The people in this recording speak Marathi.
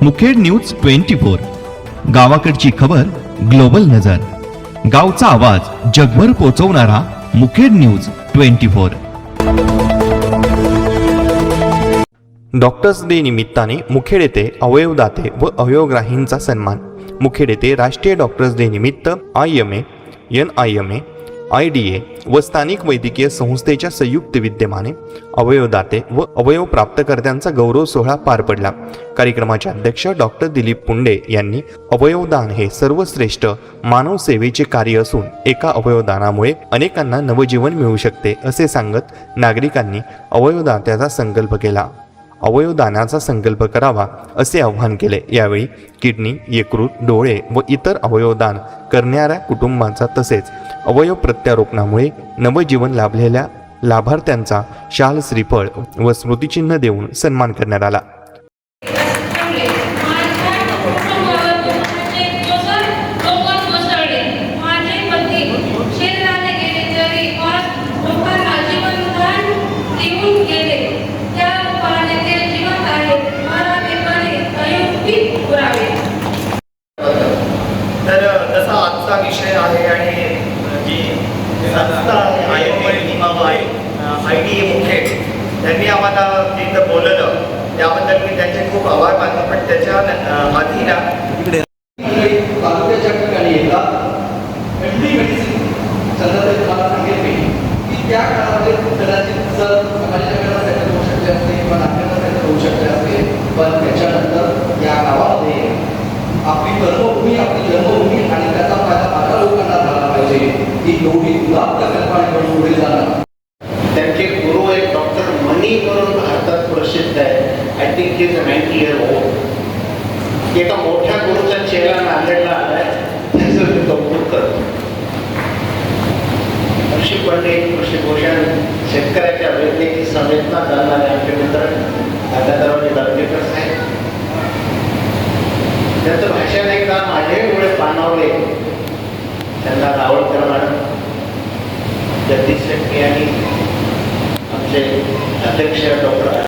मुखेड न्यूज 24, गावाकडची खबर ग्लोबल नजर, गावचा आवाज जगभर पोहोचवणारा मुखेड न्यूज 24। डॉक्टर्स डे निमित्ताने मुखेड येथे अवयवदाते व अवयवग्राहींचा सन्मान। मुखेड येथे राष्ट्रीय डॉक्टर्स डे निमित्त IMA, NIMA, IDA व स्थानिक वैद्यकीय संस्थेच्या संयुक्त विद्यमाने अवयवदाते व अवयव प्राप्तकर्त्यांचा गौरव सोहळा पार पडला। कार्यक्रमाचे अध्यक्ष डॉक्टर दिलीप पुंडे यांनी अवयवदान हे सर्वश्रेष्ठ मानव सेवेचे कार्य असून एका अवयवदानामुळे अनेकांना नवजीवन मिळू शकते असे सांगत नागरिकांनी अवयवदात्याचा संकल्प केला, अवयवदानाचा संकल्प करावा असे आवाहन केले। यावेळी किडनी, यकृत, डोळे व इतर अवयवदान करणाऱ्या कुटुंबांचा तसेच अवयव प्रत्यारोपणामुळे नवजीवन लाभलेल्या लाभार्थ्यांचा शाल, श्रीफळ व स्मृतिचिन्ह देऊन सन्मान करण्यात आला। तर जसा आजचा विषय आहे आणि जी संस्था IDA मुखेड त्यांनी आम्हाला तिथं बोलवलं त्याबद्दल मी त्यांचे खूप आभार मानतो। पण त्याच्या आधी ना तालुक्याच्या ठिकाणी येतात मेडिसिन संदर्भात तुम्हाला सांगितले की त्या काळामध्ये कदाचित जर समाजाच्या वेळेला होऊ शकले असते किंवा नागरिकांना होऊ शकले असते, पण त्याच्यानंतर या गावामध्ये आपली कर्मभूमी, आपली जन्मभूमी आणि त्याचा फायदा माझ्या लोकांना झाला पाहिजे ही एवढी उदात्त कल्पना पुढे जाणार। त्यांचे गुरु एक डॉक्टर मनी म्हणून भारतात प्रसिद्ध आहे। I think he is 90 year old। एका मोठ्या गुरुचा चेहरा नांदेडला आलाय, त्याचं मी कौतुक करतो। कृषी पंडित, कृषी भूषण, शेतकऱ्याच्या वैद्यकीय संवेदना करणारे आमचे मित्र दादारावजी दर्जेकर साहेब, त्यांचं भाषण एकदा माझे डोळे पाणावले। त्यांना रावळकर मॅडम, जगदीश शेट्टी आणि आमचे अध्यक्ष डॉक्टर